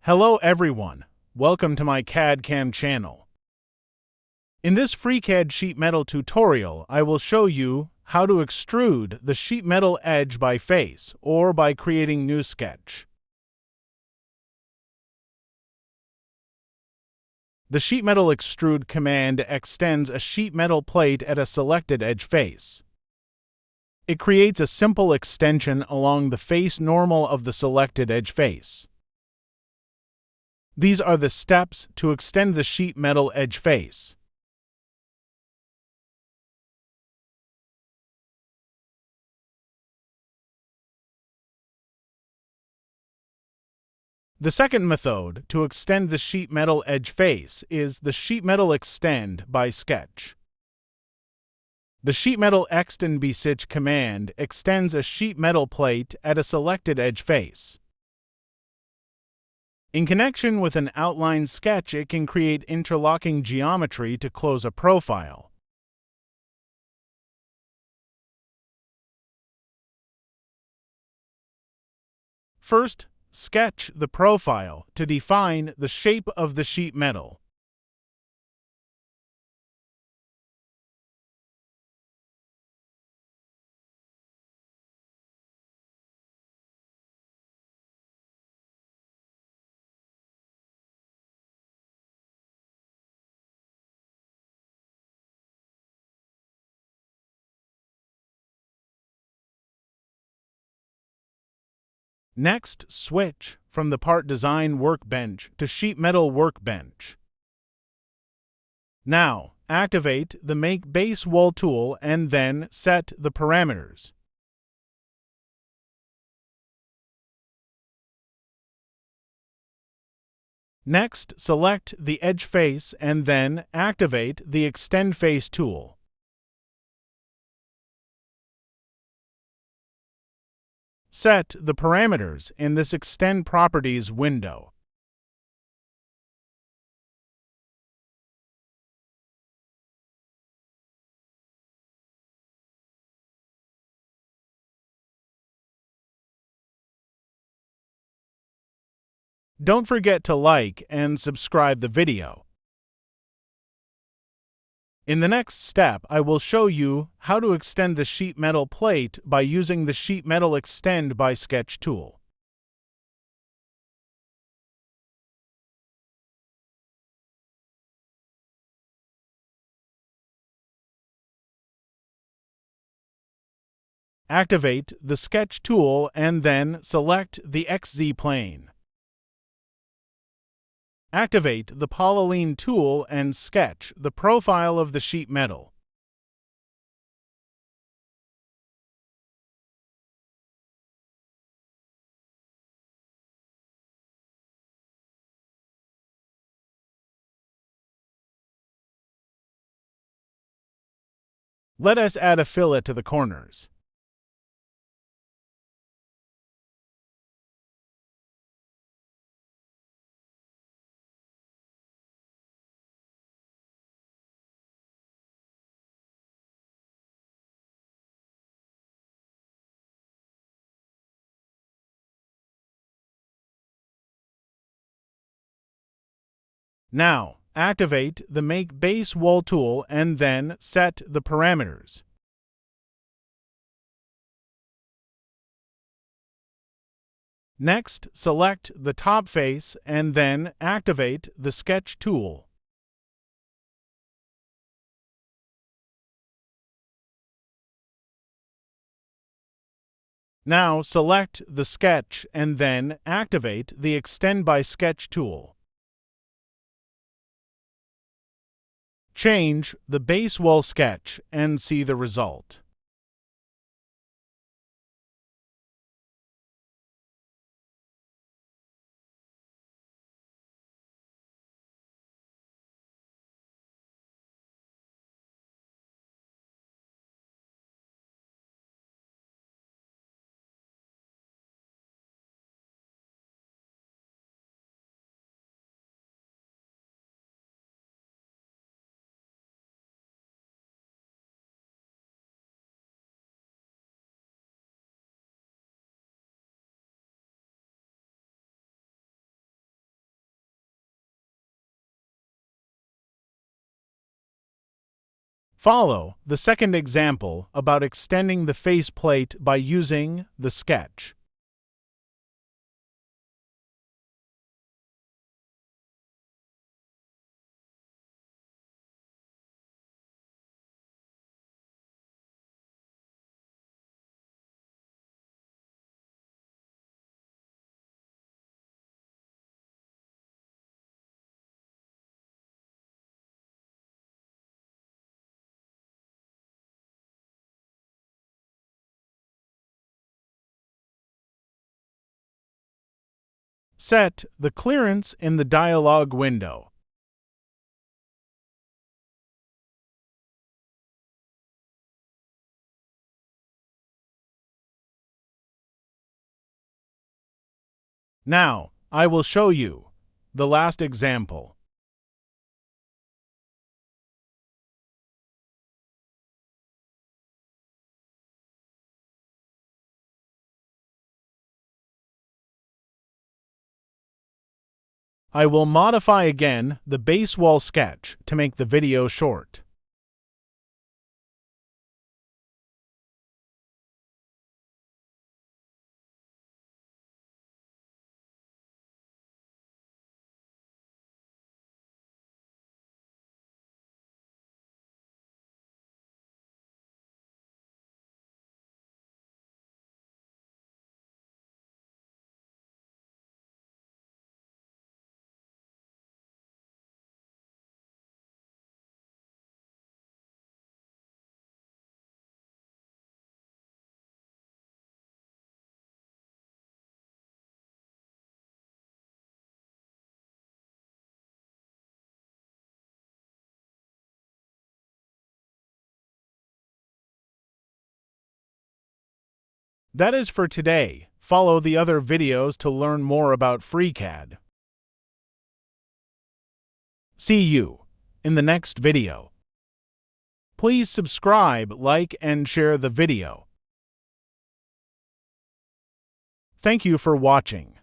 Hello everyone, welcome to my CAD/CAM channel. In this FreeCAD Sheet Metal tutorial, I will show you how to extrude the sheet metal edge by face or by creating new sketch. The sheet metal extrude command extends a sheet metal plate at a selected edge face. It creates a simple extension along the face normal of the selected edge face. These are the steps to extend the sheet metal edge face. The second method to extend the sheet metal edge face is the sheet metal extend by sketch. The sheet metal extend by sketch command extends a sheet metal plate at a selected edge face. In connection with an outline sketch, it can create interlocking geometry to close a profile. First, sketch the profile to define the shape of the sheet metal. Next, switch from the Part Design workbench to Sheet Metal workbench. Now, activate the Make Base Wall tool and then set the parameters. Next, select the edge face and then activate the Extend Face tool. Set the parameters in this Extend Properties window. Don't forget to like and subscribe the video. In the next step, I will show you how to extend the sheet metal plate by using the Sheet Metal Extend by Sketch tool. Activate the Sketch tool and then select the XZ plane. Activate the Polyline tool and sketch the profile of the sheet metal. Let us add a fillet to the corners. Now, activate the Make Base Wall tool and then set the parameters. Next, select the top face and then activate the Sketch tool. Now, select the sketch and then activate the Extend by Sketch tool. Change the base wall sketch and see the result. Follow the second example about extending the faceplate by using the sketch. Set the clearance in the dialog window. Now, I will show you the last example. I will modify again the base wall sketch to make the video short. That is for today. Follow the other videos to learn more about FreeCAD. See you in the next video. Please subscribe, like, and share the video. Thank you for watching.